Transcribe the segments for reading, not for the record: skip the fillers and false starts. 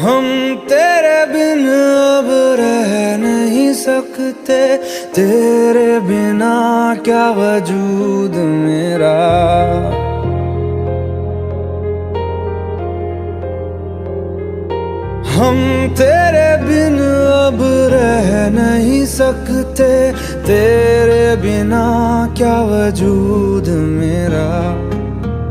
हम तेरे बिन अब रह नहीं सकते, तेरे बिना क्या वजूद मेरा। हम तेरे बिन अब रह नहीं सकते, तेरे बिना क्या वजूद मेरा।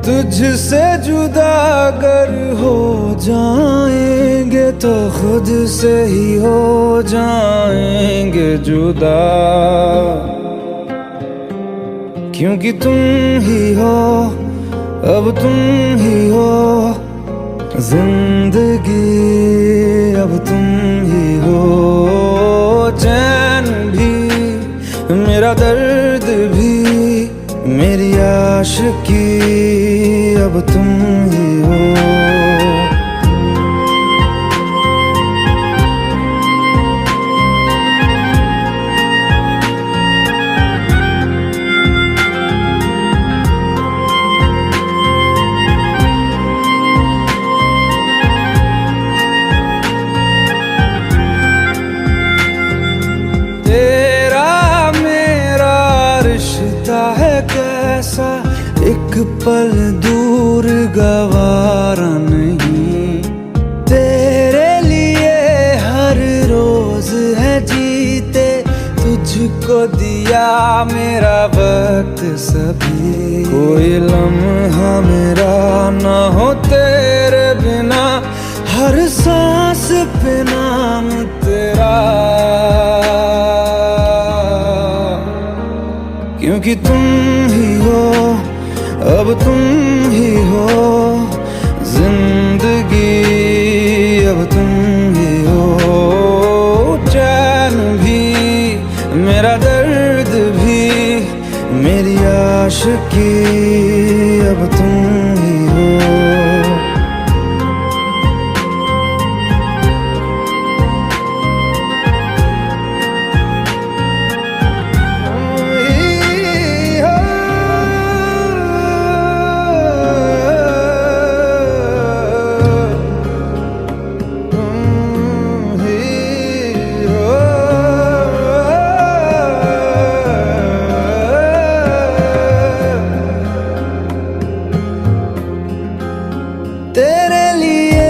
तुझसे जुदा अगर हो जाएंगे तो खुद से ही हो जाएंगे जुदा, क्योंकि तुम ही हो, अब तुम ही हो जिंदगी, अब तुम ही हो। चैन भी, मेरा दर्द भी, मेरी आशिकी, अब तुम ही हो। कैसा एक पल दूर गवारा नहीं, तेरे लिए हर रोज है जीते, तुझको दिया मेरा वक्त सभी। कोई लम्हा मेरा ना हो तेरे बिना, हर सांस पे नाम तेरा, क्योंकि तुम ही हो, अब तुम ही हो जिंदगी, अब तुम ही हो। चैन भी, मेरा दर्द भी, मेरी आशिकी, अब तुम ही हो। तेरे लिए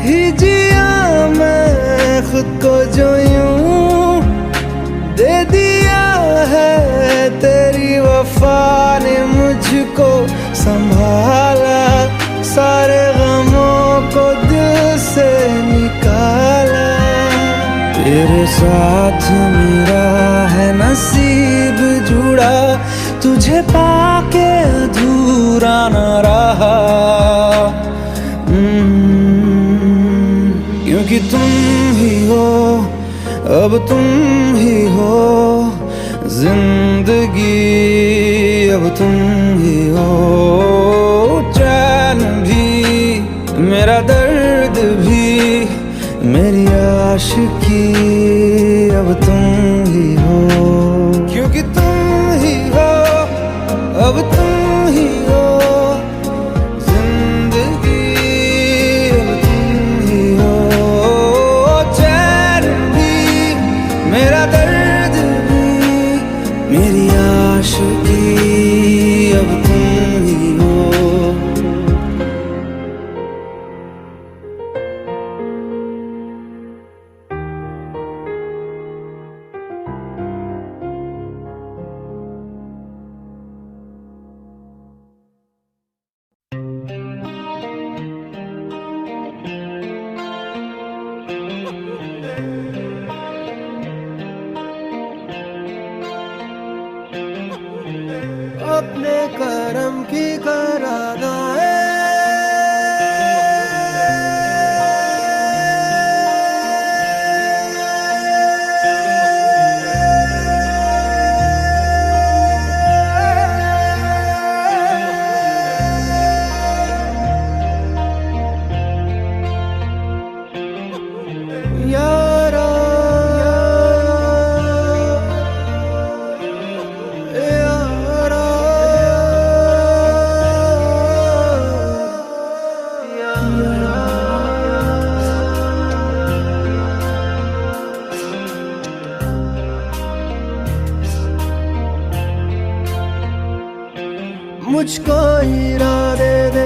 ही जिया मैं खुद को, जो यूं दे दिया है तेरी वफा ने मुझको संभाला, सारे गमों को दिल से निकाला। तेरे साथ मेरा है नसीब जुड़ा, तुझे पाके अधूरा न रहा, क्योंकि तुम ही हो, अब तुम ही हो जिंदगी, अब तुम ही हो। चैन भी, मेरा दर्द भी, मेरी आशिकी, अब तुम ही हो, क्योंकि तुम ही हो, अब तुम ही हो जिंदगी, अब तुम ही हो। चैन भी, मेरा दर्द भी, मेरी आशिकी, अब तुम ही हो। अपने करम की कराना है, यारा यारा मुझको इरादे दे,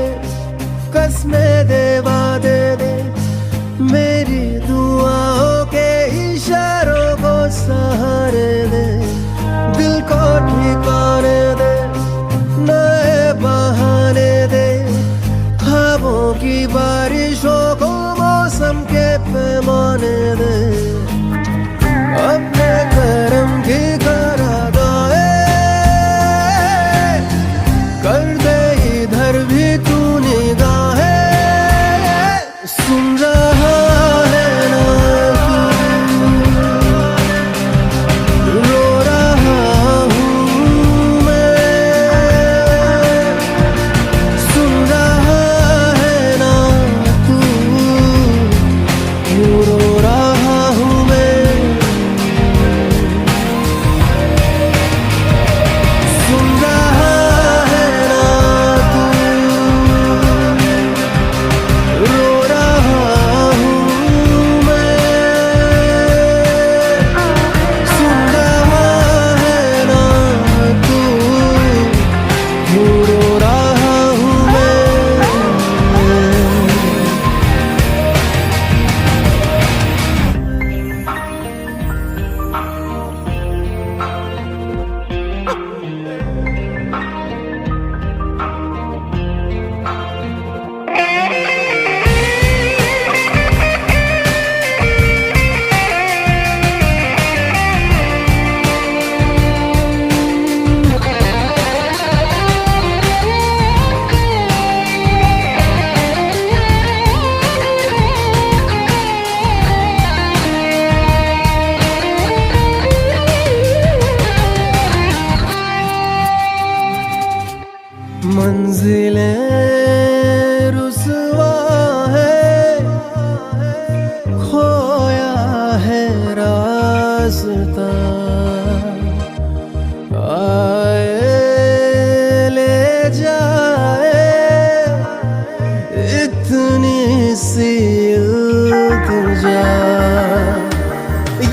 कसमें दे, वादे दे, मेरी दुआओं के इशारों को सहारे दे, दिल को ठिकाने दे, नए बहाने दे, ख्वाबों की बारिशों को मौसम के पैमाने दे, अपने करम की करादाए कर दे, इधर भी तू निगाहें सुन रहा है ना तू, रो रहा हूँ मैं, सुन रहा है ना तू, क्यों रो रहा हूँ मैं, सुन रहा है ना तू, रो रहा हूँ मैं, सुन रहा है ना तू, क्यों रो रहा हूँ मैं। मंजिलें रुसवा है, खोया है रास्ता, आए ले जाए इतनी सी इल्तिजा,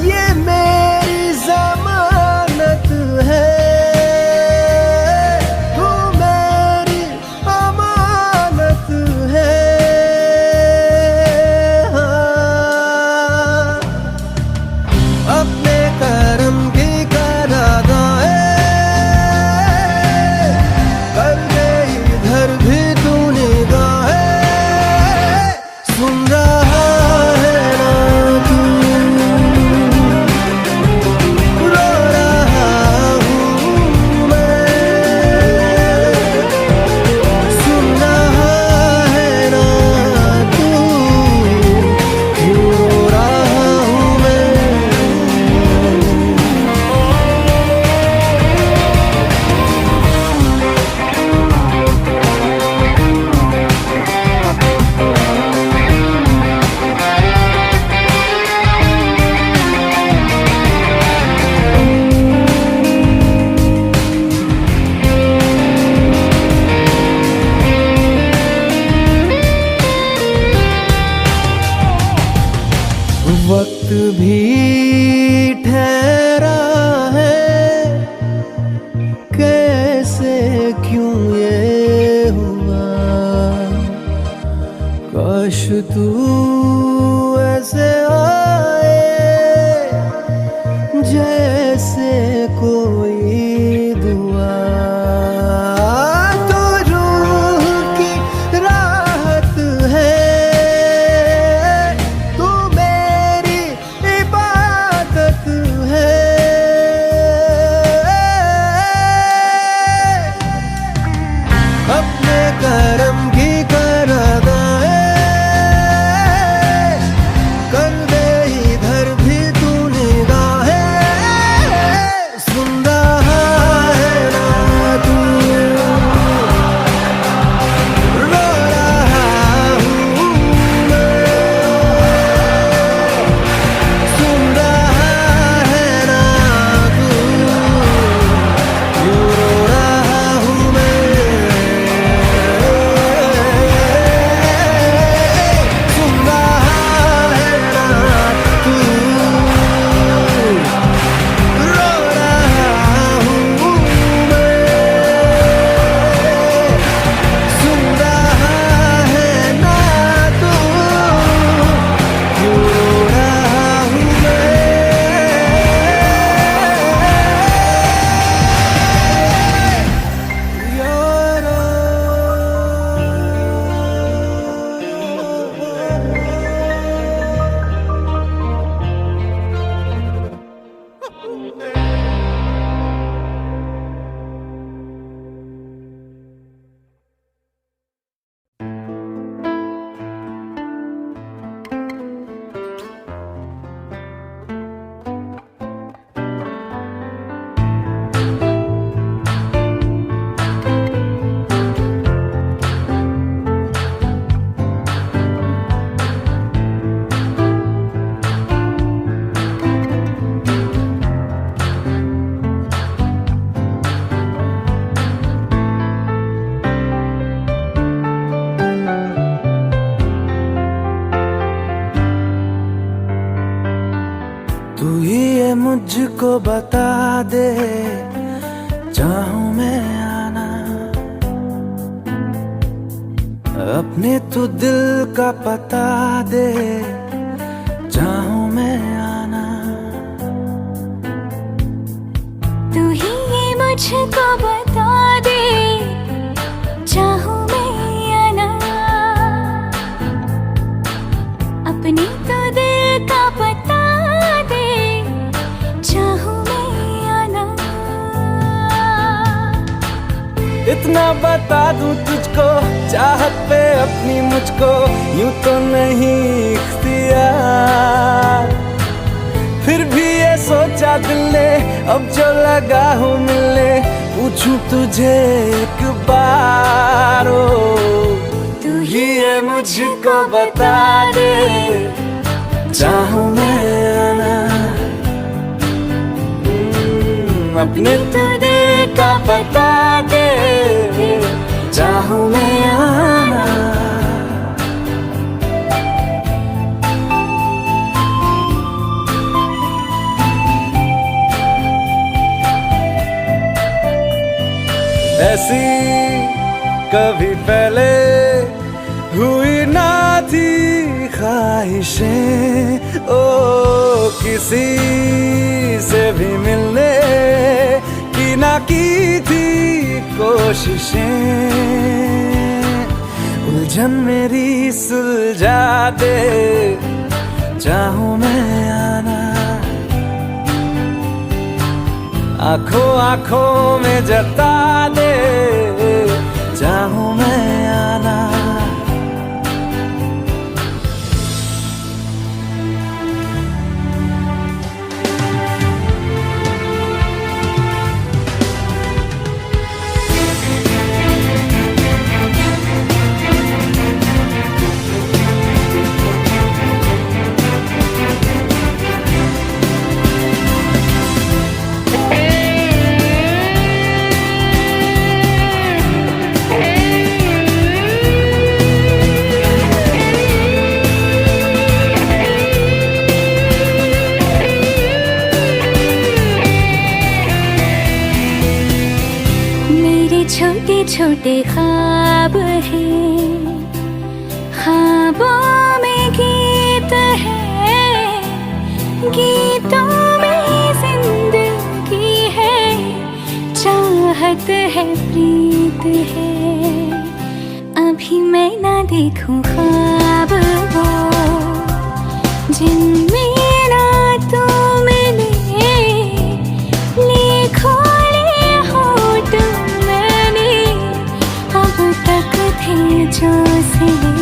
ये मेरी जमानत है, तू मेरी अमानत है, हाँ। अपने करम की करादाए कर दे, इधर भी तू निगाहें सुन रहा है ना तू, रो रहा हूँ मैं, सुन रहा है ना तू, क्यों रो रहा हूँ मैं। वक्त भी ठहरा है, कैसे क्यों ये हुआ, काश तू ऐसे आए जैसे कोई दुआ, तो रूह की राहत है, तू मेरी इबादत है, अपने करम की करादाए कर दे, इधर भी तू निगाहें सुन ये मुझको बता दे, चाहूं मैं आना अपने तू दिल का पता दे, चाहूं मैं आना। तू ही ये मुझको बता दे, चाहूं मैं आना अपने तो दिल का पता दे, चाहूं मैं आना। इतना बता दूं तुझको, चाहत पे अपनी मुझको यूं तो नहीं इख्तियार। फिर भी ये सोचा दिल ने, अब जो लगा हूँ मिलने, पूछूं तुझे एक बार। ओ तू ही ये मुझको बता दे, चाहूं मैं आना अपने तो दिल का पता दे, चाहूं मैं आना। ऐसी कभी पहले हुई ना थी ख्वाहिशें, ओ किसी से भी मिलने की ना की थी कोशिशें। उलझन मेरी सुलझा दे, चाहूं मैं आना आंखों आंखों में जता दे, चाहूं मैं आना। छोटे छोटे ख्वाब हैं, ख्वाबों में गीत है, गीतों में जिंदगी है, चाहत है प्रीत है। अभी मैं ना देखूं ख्वाब वो जिनमें ना तू मिले, लिखो जो सिले।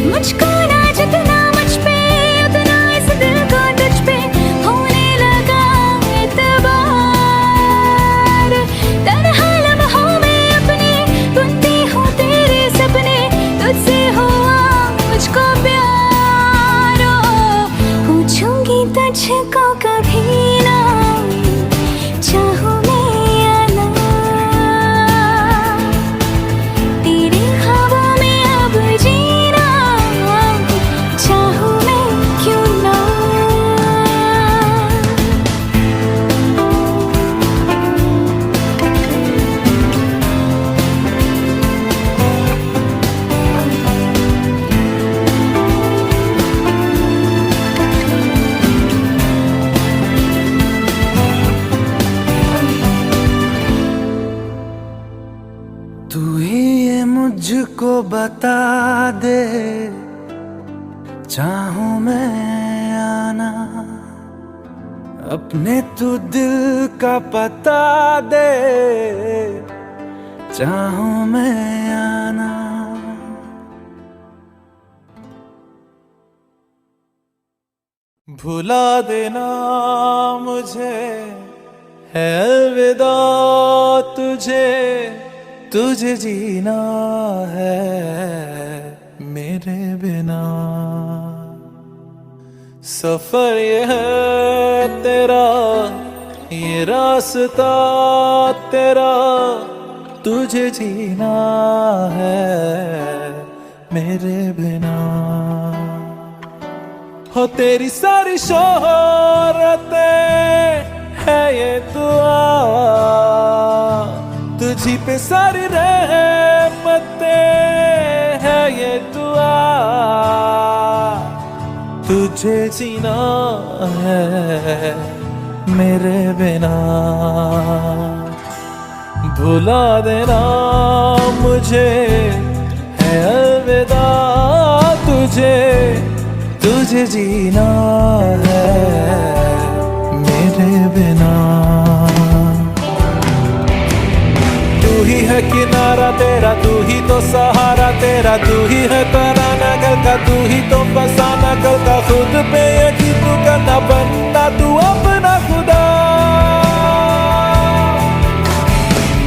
मुझको ना जितना मुझ पे, उतना इस दिल को तुझ पे होने लगा एतबार। तन्हा लम्हों में अपने बुनती हूँ तेरे सपने, तुझसे हुआ मुझको प्यार। पूछूंगी तुझको कभी ना, चाहूं तू ही ये मुझको बता दे, चाहूं मैं आना अपने तू दिल का पता दे, चाहूं मैं आना। भुला देना मुझे है अलविदा तुझे, तुझे जीना है मेरे बिना। सफर ये है तेरा, ये रास्ता तेरा, तुझे जीना है मेरे बिना। हो तेरी सारी शोहरतें है ये दुआ, तुझी पे सारी रहमतें है ये दुआ, तुझे जीना है मेरे बिना, भुला देना मुझे है अलविदा, तुझे जीना है मेरे बिना। तू ही है किनारा तेरा, तू ही तो सहारा तेरा, तू ही है तराना गल का, तू ही तो फसाना गल का, खुद पे यकीन तू करना, बनना तू अपना खुदा।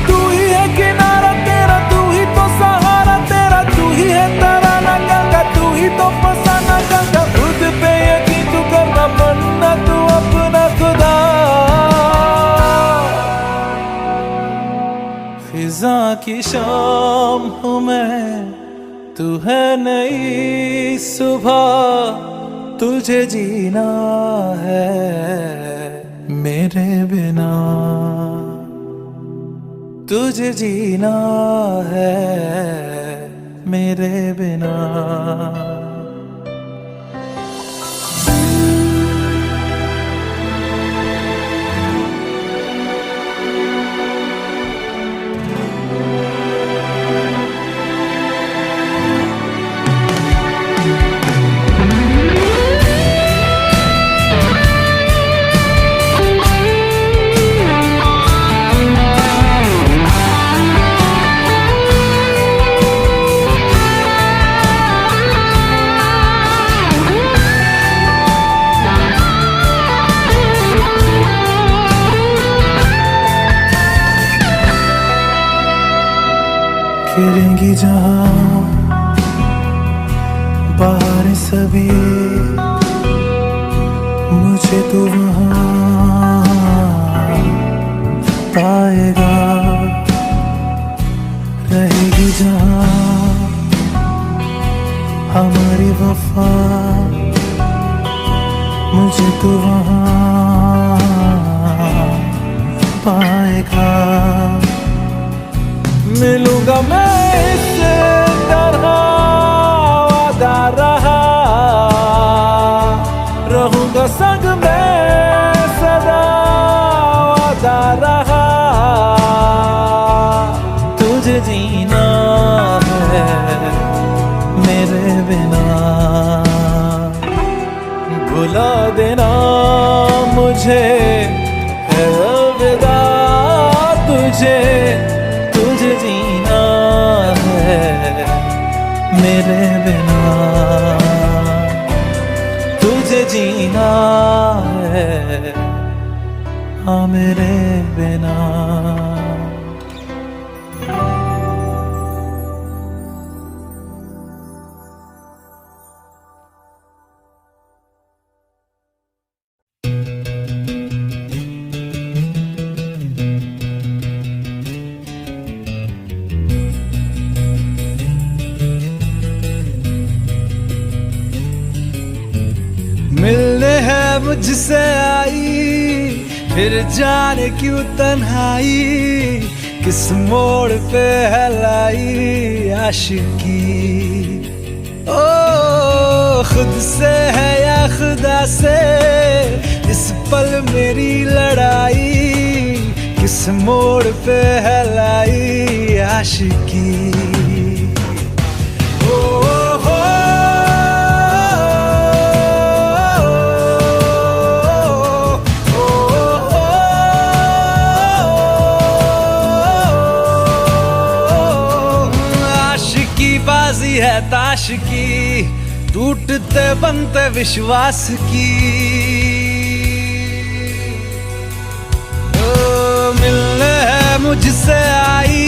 तू ही है किनारा तेरा, तू ही तो सहारा तेरा, तू ही है तराना गल का, तू ही तो फसाना गल का, खुद पे यकीन तू करना, बनना तू अपना खुदा। फिजा की शाम हूँ मैं, तू है नई सुबह, तुझे जीना है मेरे बिना, तुझे जीना है मेरे बिना। खिलेंगी जहाँ बाहर सभी, मुझे तो वहाँ पाएगा, रहेगी जहाँ हमारी वफा, मुझे तो वहाँ पाएगा। मिलूंगा मैं इस तरह वादा रहा, रहूंगा संग में सदा वादा रहा, तुझे जीना है मेरे बिना, भुला देना मुझे है अलविदा, तुझे जीना है मेरे बिना, तुझे जीना है हाँ मेरे बिना। मिलने है मुझसे आई, फिर जाने क्यों तन्हाई, किस मोड़ पे है लाई आशिकी। ओ खुद से है या खुदा से, इस पल मेरी लड़ाई, किस मोड़ पे है लाई आशिकी। बाजी है ताश की, टूटते बनते विश्वास की। ओ मिलने है मुझसे आई,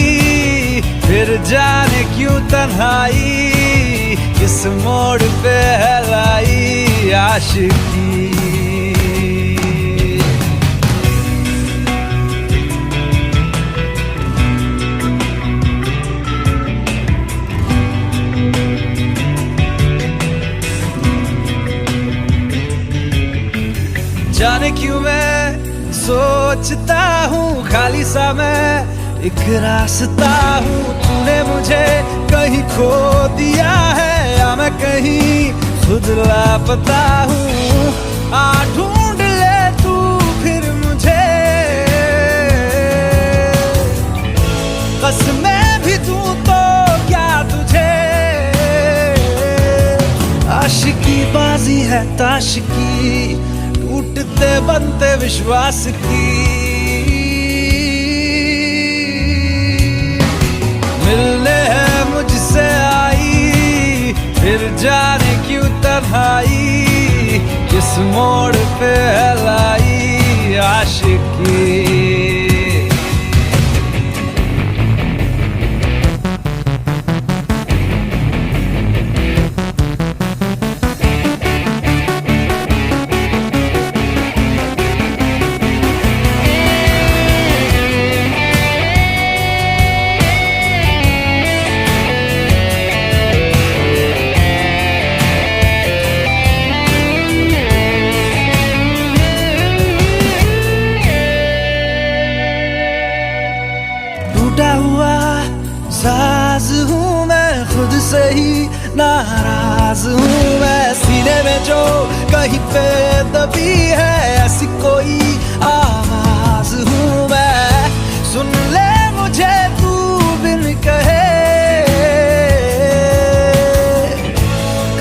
फिर जाने क्यों तन्हाई, किस मोड़ पे है लाई आशिकी। सोचता हूँ खाली सा मैं एक रास्ता हूँ। तूने मुझे कहीं खो दिया है या मैं कहीं खुद लापता हूँ। आ ढूंढ ले तू फिर मुझे, कसमें भी दूं तो क्या तुझे। आशिकी बाजी है ताश की, टूटते बनते विश्वास की। मिलने है मुझसे आई, फिर जाने क्यों तन्हाई। किस मोड़ पे है लाई आशिकी। टूटा हुआ साज हूँ मैं, खुद से ही नाराज हूँ मैं। सीने में जो कहीं पे दबी है ऐसी कोई आवाज हूँ मैं। सुन ले मुझे तू बिन कहे,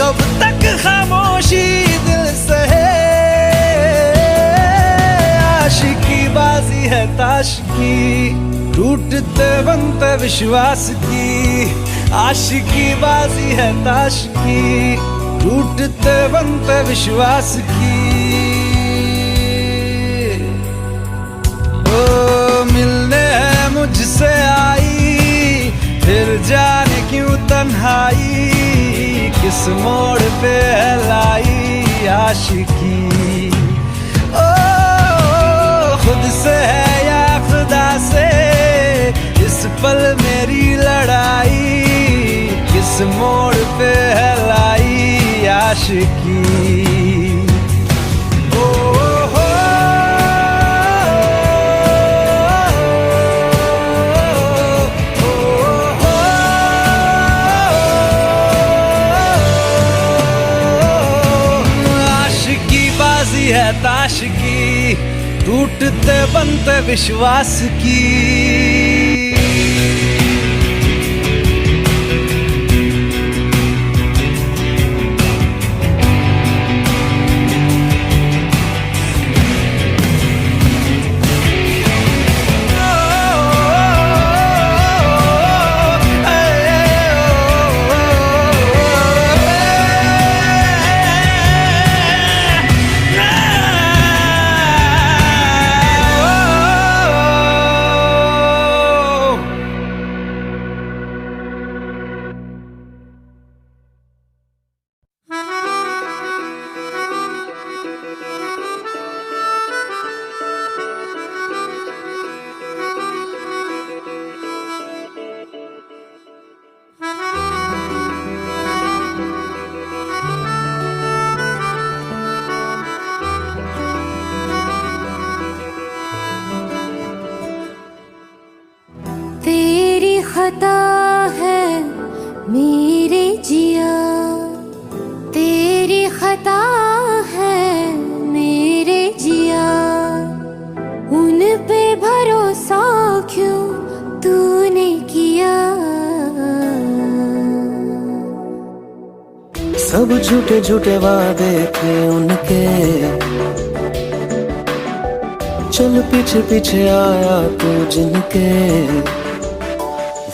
कब तक खामोशी दिल सहे। आशिकी बाजी है ताश की, टूटते बनते विश्वास की। आशिकी बाजी है ताश की, टूटते बनते विश्वास की। ओ मिलने है मुझसे आई, फिर जाने क्यों तन्हाई। किस मोड़ पे है लाई आशिकी। ओ खुद से है या खुदा से इस पल मेरी लड़ाई। किस मोड़ पे है लाई आशिकी। ओ हो आशिकी बाजी है ताश की, टूटते बनते विश्वास की। खता है मेरे जिया, तेरी खता है मेरे जिया। उन पे भरोसा क्यों तूने किया। सब झूठे झूठे वादे थे उनके, चल पीछे पीछे आया तू जिनके।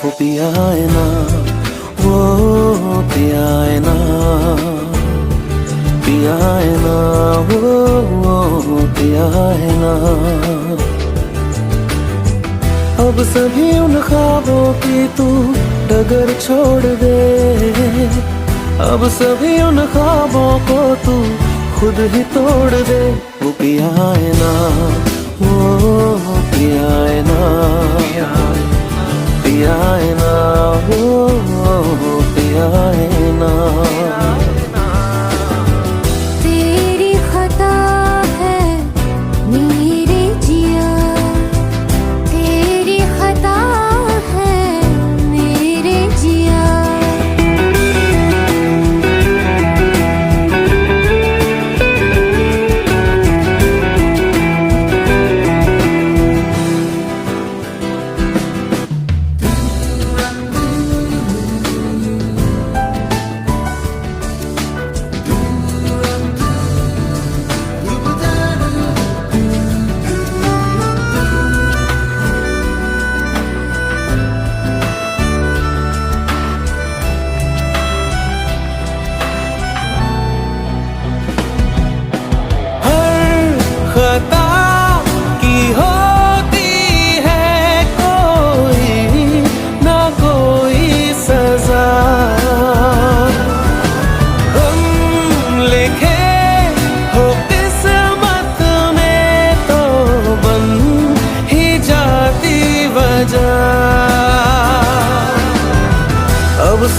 वो पिया है ना, वो पिया है ना, पिया है ना, वो पिया है ना। अब सभी उन ख्वाबों की तू डगर छोड़ दे। अब सभी उन ख्वाबों को तू खुद ही तोड़ दे। वो पिया है ना, वो पिया है ना, पिया है ना, वो पिया है ना। तेरी खता है मेरे जिया,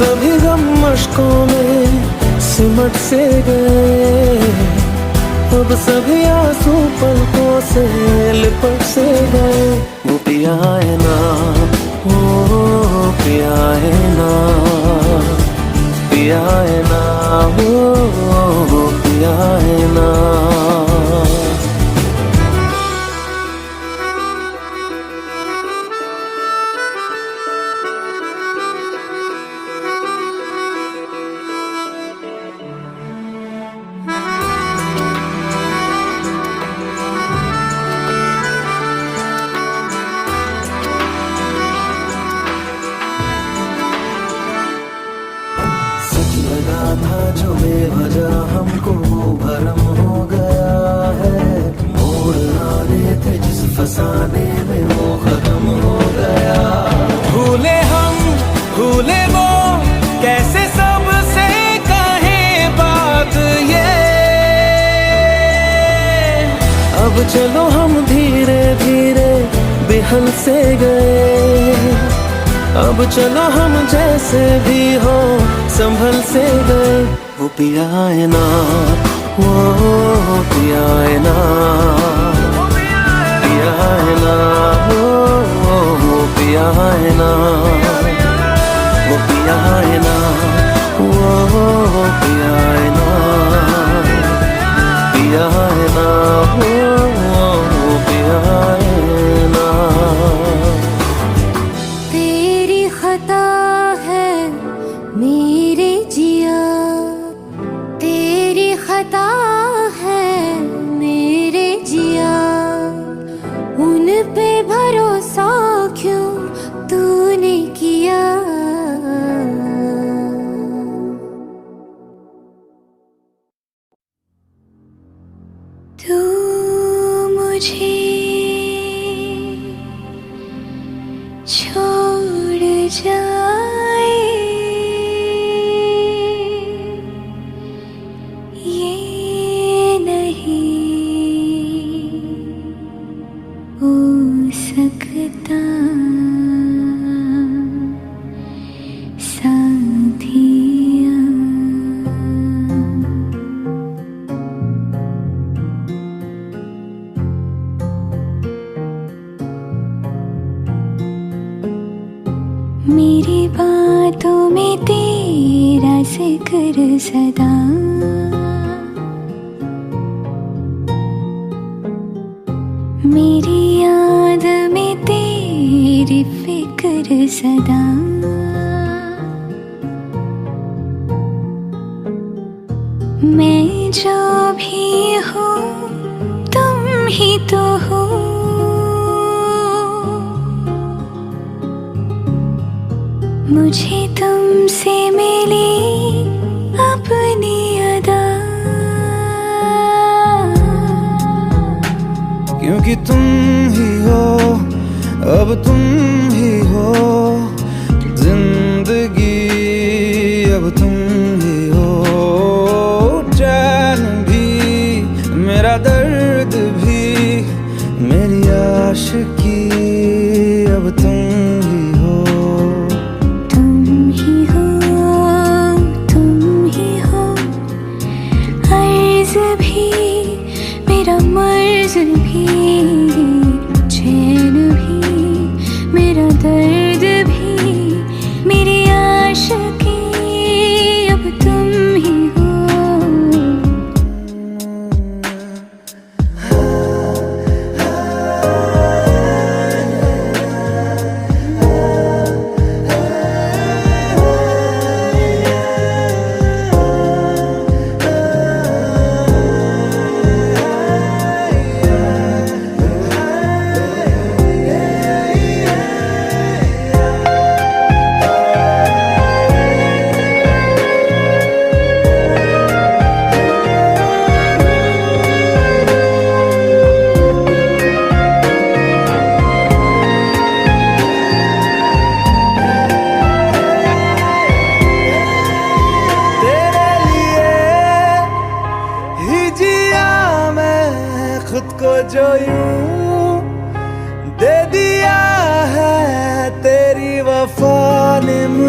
सभी गम मशकों में सिमट से गए, अब सभी आंसू पलकों से लिपट से गए। वो पिया है ना, वो पिया है ना, पिया है ना, वो पिया है ना। लगा था जो बेवजह हमको वो भरम हो गया है, मोड़ आने थे जिस फसाने में वो खत्म हो गया। भूले हम भूले वो, कैसे सबसे कहे बात ये। अब चलो हम धीरे धीरे बिहल से गए, अब चलो हम जैसे भी हो संभल से गए। वो पिया है ना, वो पिया है ना, पिया है ना, वो पिया है ना, वो पिया है ना, वो पिया है ना, पिया है ना, वो पिया है ना। तेरी खता है मेरे जिया, तेरी खता है मेरे जिया, उन पे भरोसा क्यों तूने किया। तू मुझे छोड़ जाए ये नहीं हो सकता साथिया। मेरी बातों में तेरा जिक्र सदा, मेरी याद में तेरी फिक्र सदा। मैं जो भी हूँ तुम ही तो हो, मुझे तुमसे मिली अपनी अदा। क्योंकि तुम ही हो, अब तुम ही हो जिंदगी, अब तुम ही हो चैन भी, मेरा दर्द भी, मेरी आशिकी, अब तुम ही हो। तुम ही हो, तुम ही हो, अर्ज भी मेरा मर्ज भी, चैन भी मेरा दर्द भी, मेरी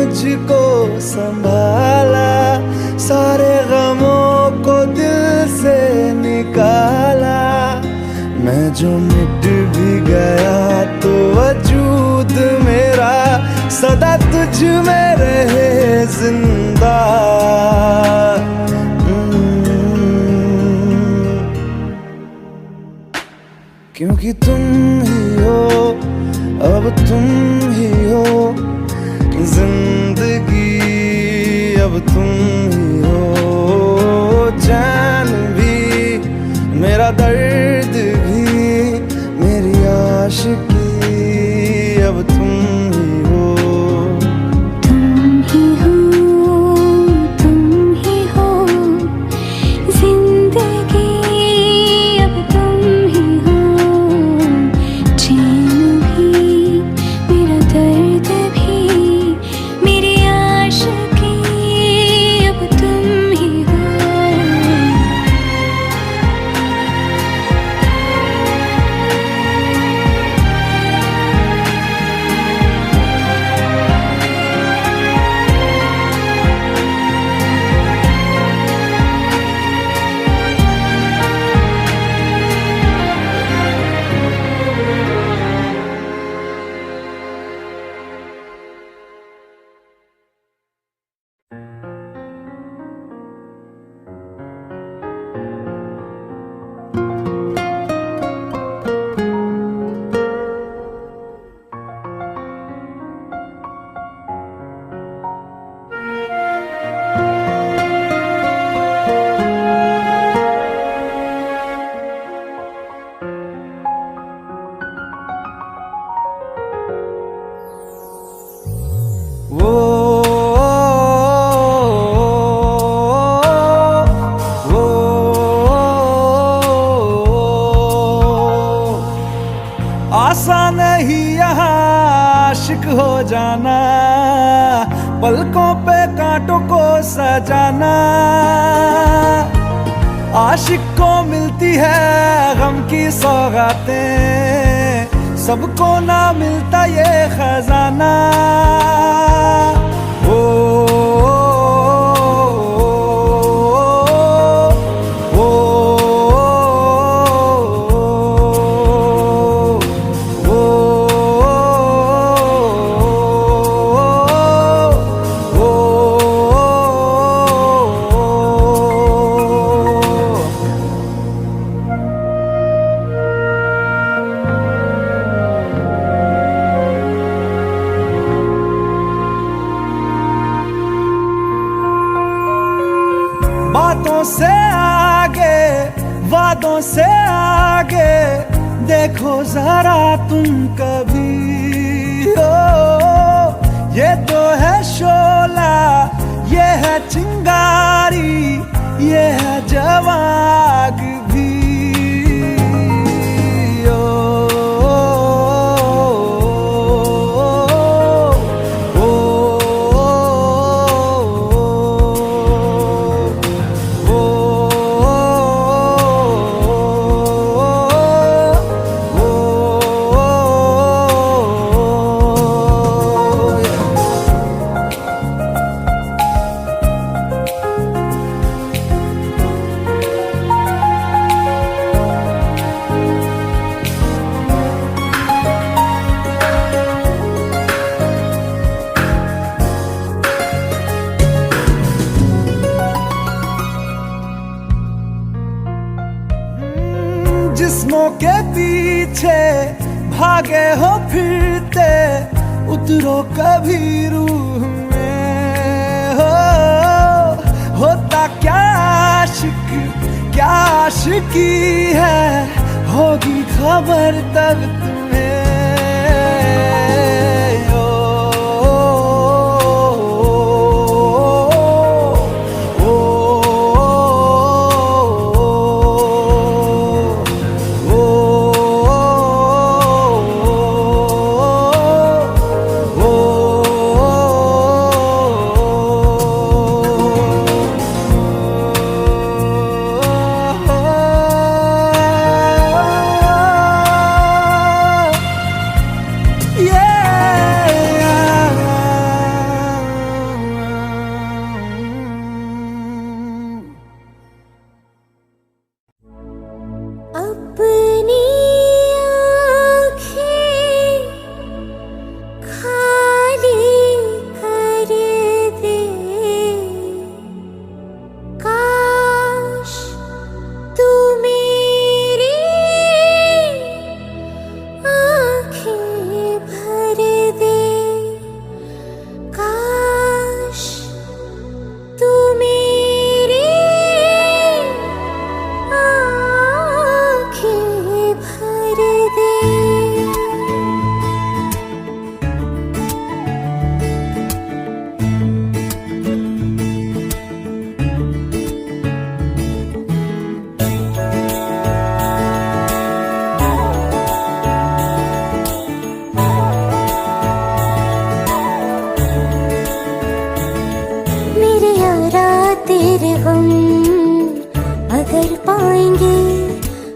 मुझको संभाला, सारे गमों को दिल से निकाला। मैं जो मिट भी गया तो वजूद मेरा सदा तुझ में रहे जिंदा। क्योंकि तुम ही हो, अब तुम ही हो जिंदगी, अब तुम ही हो चैन भी, मेरा दर्द भी, मेरी आशिकी, अब तुम ही हो। तुम ही हो, तुम ही हो जिंदगी, अब तुम ही हो चैन भी, मेरा दर्द भी, मेरी आशिकी, अब तुम ही हो। आसान नहीं यहाँ आशिक हो जाना, पलकों पे कांटों को सजाना। आशिक को मिलती है गम की सौगातें, सबको ना मिलता ये खजाना। बातों से आगे, वादों से आगे, देखो जरा तुम कभी हो। ये तो है शोला, ये है चिंगारी, ये है जवाग भी। जिस्मों के पीछे भागे हो फिरते, उतरो कभी रूह में हो। होता क्या आशिक, क्या आशिकी है, होगी खबर तब तुम्हें। दे। मेरे यारा तेरे गम अगर पाएंगे,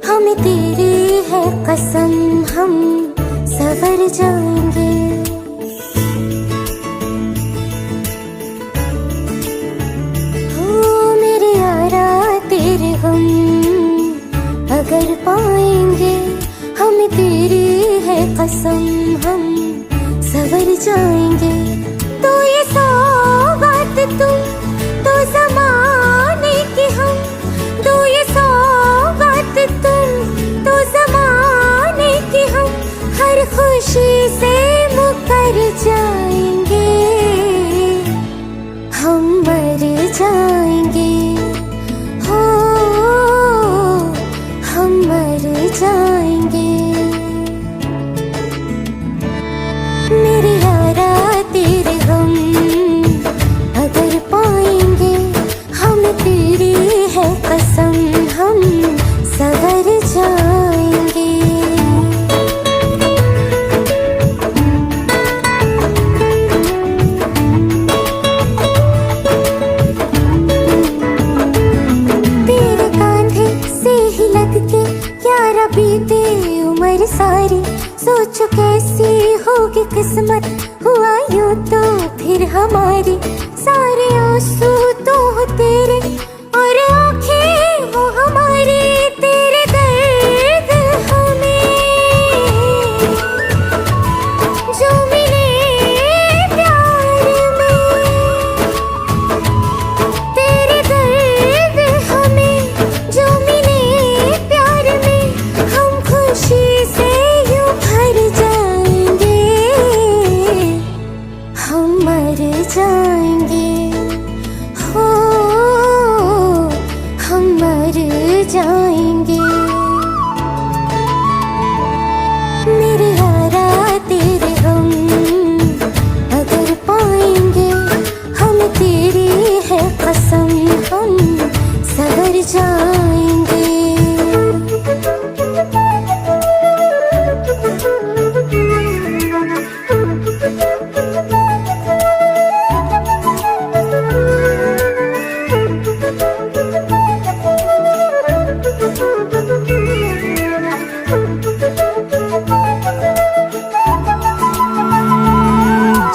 हमें तेरी है कसम, हम सवर जाएंगे। हो मेरे यारा तेरे गम अगर पाएंगे, हमें तेरी है कसम, हम सवर जाएंगे। तो ये सौगात तुम तो ज़माने की, हम तो ये सौगात तुम तो ज़माने की, हम हर खुशी से मुकर जाएंगे, हम मर जाएंगे। हो हम मर जाएंगे। मेरे यारा तेरे गम अगर पाएंगे, हम तेरी है कसम, हम सवर जाएंगे। तेरे कांधे से ही लग के यारा बीते उम्र सारी, सोचो कैसी होगी किस्मत, हुआ यूं तो फिर हमारी। सारे आंसू तो हो तेरे और आंखें हो हमारी, तेरे दर्द हमें जो मिले प्यार में, तेरे दर्द हमें जो मिले प्यार में, हम खुशी से यूं भर जाएंगे, हम मर जाएंगे। हो हम मर जाएंगे। मेरे यारा तेरे गम अगर पाएंगे, हम तेरी है कसम, हम सवर जाएंगे।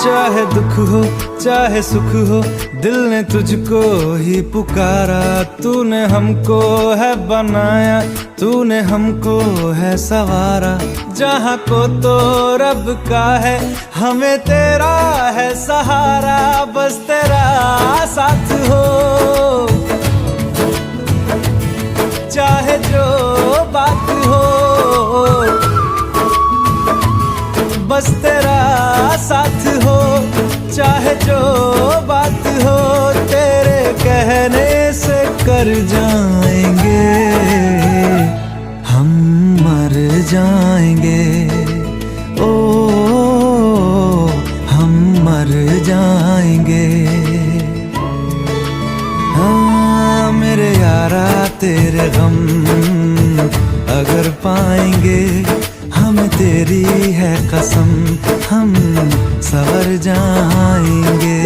चाहे दुख हो चाहे सुख हो, दिल ने तुझको ही पुकारा। तूने हमको है बनाया, तूने हमको है सवारा। जहाँ को तो रब का है, हमें तेरा है सहारा। बस तेरा साथ हो, चाहे जो बात हो, बस तेरा साथ हो, चाहे जो बात हो। तेरे कहने से कर जाएंगे, हम मर जाएंगे। ओ हम मर जाएंगे। हाँ मेरे यारा तेरे गम अगर पाएंगे, हम तेरी है कसम, हम सवर जाएंगे।